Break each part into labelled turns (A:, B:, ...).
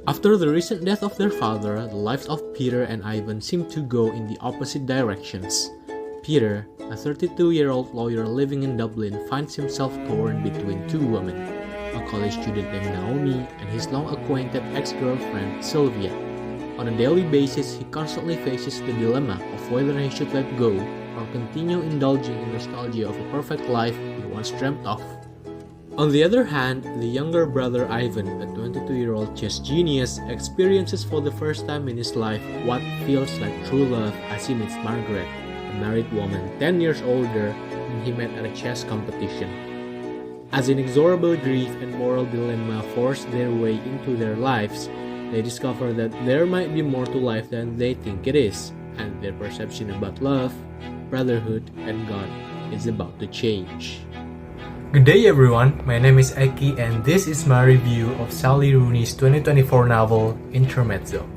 A: After the recent death of their father, the lives of Peter and Ivan seem to go in the opposite directions. Peter, a 32-year-old lawyer living in Dublin, finds himself torn between two women, a college student named Naomi and his long-acquainted ex-girlfriend, Sylvia. On a daily basis, he constantly faces the dilemma of whether he should let go or continue indulging in nostalgia of a perfect life he once dreamt of. On the other hand, the younger brother Ivan, a 22-year-old chess genius, experiences for the first time in his life what feels like true love as he meets Margaret, a married woman 10 years older whom he met at a chess competition. As inexorable grief and moral dilemma force their way into their lives, they discover that there might be more to life than they think it is, and their perception about love, brotherhood, and God is about to change. Good day everyone, my name is Eki and this is my review of Sally Rooney's 2024 novel, Intermezzo.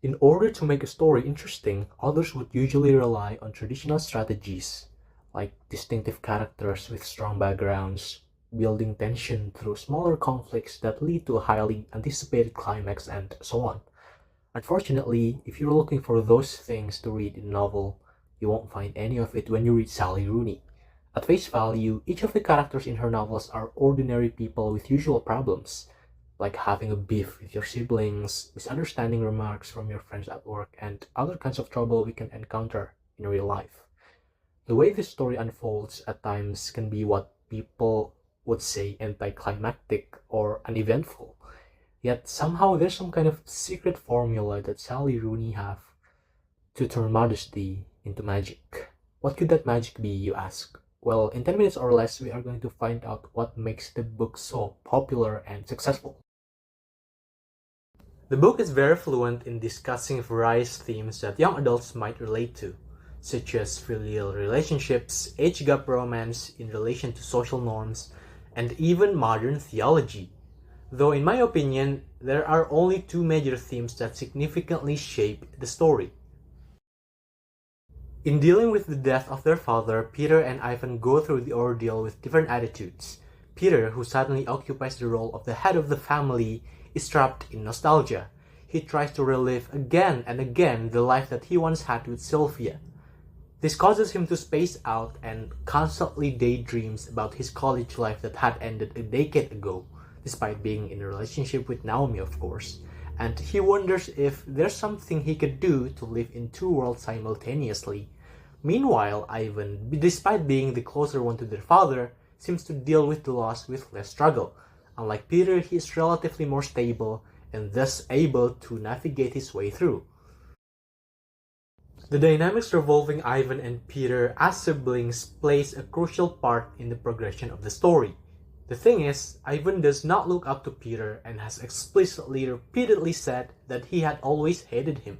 A: In order to make a story interesting, authors would usually rely on traditional strategies, like distinctive characters with strong backgrounds, building tension through smaller conflicts that lead to a highly anticipated climax, and so on. Unfortunately, if you're looking for those things to read in a novel, you won't find any of it when you read Sally Rooney. At face value, each of the characters in her novels are ordinary people with usual problems, like having a beef with your siblings, misunderstanding remarks from your friends at work, and other kinds of trouble we can encounter in real life. The way this story unfolds at times can be what people would say anticlimactic or uneventful. Yet somehow there's some kind of secret formula that Sally Rooney have to turn modesty into magic. What could that magic be, you ask? Well, in 10 minutes or less, we are going to find out what makes the book so popular and successful. The book is very fluent in discussing various themes that young adults might relate to, such as filial relationships, age gap romance in relation to social norms, and even modern theology. Though in my opinion, there are only two major themes that significantly shape the story. In dealing with the death of their father, Peter and Ivan go through the ordeal with different attitudes. Peter, who suddenly occupies the role of the head of the family, is trapped in nostalgia. He tries to relive again and again the life that he once had with Sylvia. This causes him to space out and constantly daydreams about his college life that had ended a decade ago, despite being in a relationship with Naomi, of course. And he wonders if there's something he could do to live in two worlds simultaneously. Meanwhile, Ivan, despite being the closer one to their father, seems to deal with the loss with less struggle. Unlike Peter, he is relatively more stable and thus able to navigate his way through. The dynamics revolving Ivan and Peter as siblings plays a crucial part in the progression of the story. The thing is, Ivan does not look up to Peter and has explicitly repeatedly said that he had always hated him.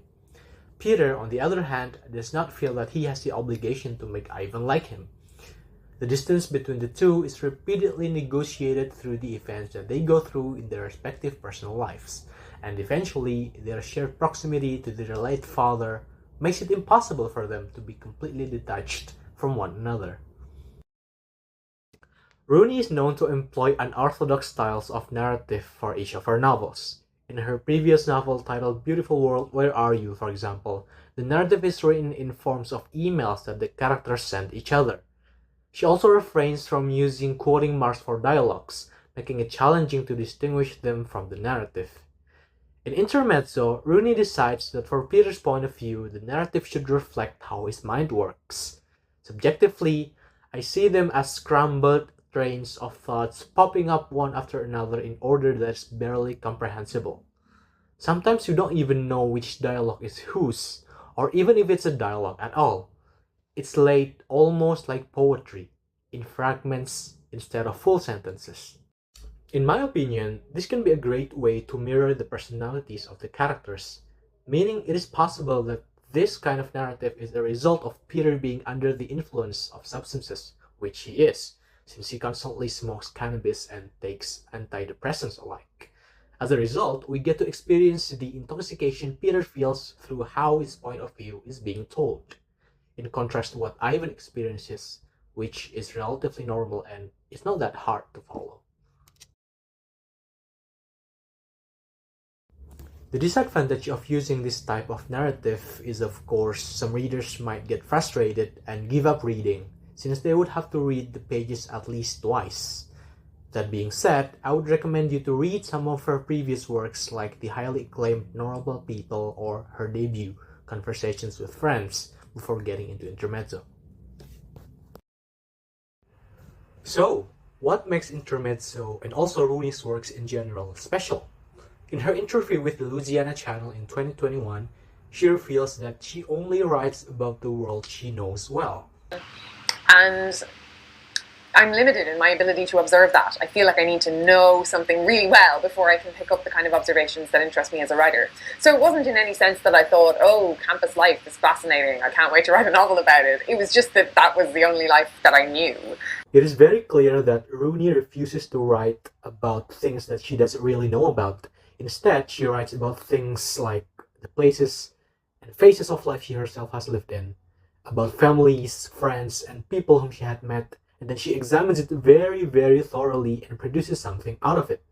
A: Peter, on the other hand, does not feel that he has the obligation to make Ivan like him. The distance between the two is repeatedly negotiated through the events that they go through in their respective personal lives, and eventually their shared proximity to their late father makes it impossible for them to be completely detached from one another. Rooney is known to employ unorthodox styles of narrative for each of her novels. In her previous novel titled Beautiful World, Where Are You, for example, the narrative is written in forms of emails that the characters send each other. She also refrains from using quoting marks for dialogues, making it challenging to distinguish them from the narrative. In Intermezzo, Rooney decides that for Peter's point of view, the narrative should reflect how his mind works. Subjectively, I see them as scrambled trains of thoughts popping up one after another in order that's barely comprehensible. Sometimes you don't even know which dialogue is whose, or even if it's a dialogue at all. It's laid almost like poetry, in fragments instead of full sentences. In my opinion, this can be a great way to mirror the personalities of the characters, meaning it is possible that this kind of narrative is a result of Peter being under the influence of substances, which he is, since he constantly smokes cannabis and takes antidepressants alike. As a result, we get to experience the intoxication Peter feels through how his point of view is being told, in contrast to what Ivan experiences, which is relatively normal and it's not that hard to follow. The disadvantage of using this type of narrative is, of course, some readers might get frustrated and give up reading, since they would have to read the pages at least twice. That being said, I would recommend you to read some of her previous works like the highly acclaimed Normal People or her debut, Conversations with Friends, before getting into Intermezzo. So, what makes Intermezzo and also Rooney's works in general special? In her interview with the Louisiana Channel in 2021, she reveals that she only writes about the world she knows well.
B: And I'm limited in my ability to observe that. I feel like I need to know something really well before I can pick up the kind of observations that interest me as a writer. So it wasn't in any sense that I thought, oh, campus life is fascinating, I can't wait to write a novel about it. It was just that that was the only life that I knew.
A: It is very clear that Rooney refuses to write about things that she doesn't really know about. Instead, she writes about things like the places and phases of life she herself has lived in, about families, friends, and people whom she had met, and then she examines it very, very thoroughly and produces something out of it.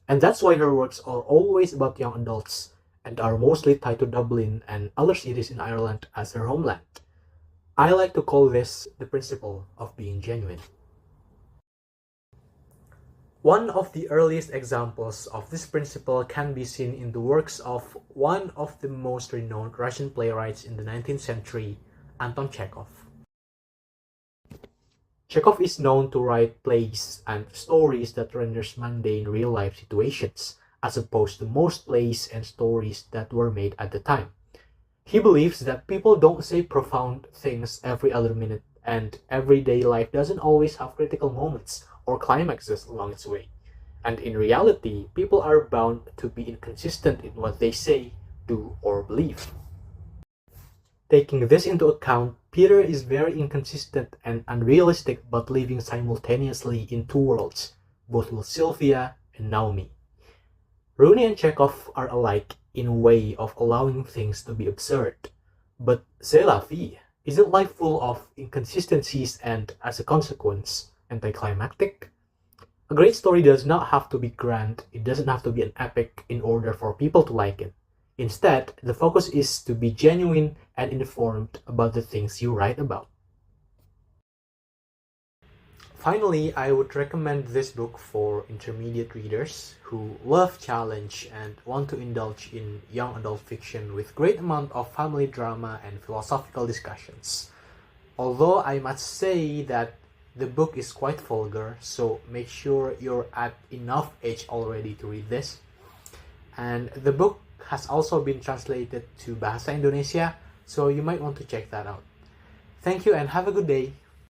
A: And that's why her works are always about young adults and are mostly tied to Dublin and other cities in Ireland as her homeland. I like to call this the principle of being genuine. One of the earliest examples of this principle can be seen in the works of one of the most renowned Russian playwrights in the 19th century, Anton Chekhov. Chekhov is known to write plays and stories that renders mundane real-life situations, as opposed to most plays and stories that were made at the time. He believes that people don't say profound things every other minute, and everyday life doesn't always have critical moments or climaxes along its way. And in reality, people are bound to be inconsistent in what they say, do, or believe. Taking this into account, Peter is very inconsistent and unrealistic about living simultaneously in two worlds, both with Sylvia and Naomi. Rooney and Chekhov are alike in a way of allowing things to be absurd, but c'est la vie. Isn't life full of inconsistencies and, as a consequence, anticlimactic? A great story does not have to be grand, it doesn't have to be an epic in order for people to like it. Instead, the focus is to be genuine and informed about the things you write about. Finally, I would recommend this book for intermediate readers who love challenge and want to indulge in young adult fiction with great amount of family drama and philosophical discussions. Although I must say that the book is quite vulgar, so make sure you're at enough age already to read this. And the book has also been translated to Bahasa Indonesia, so you might want to check that out. Thank you and have a good day.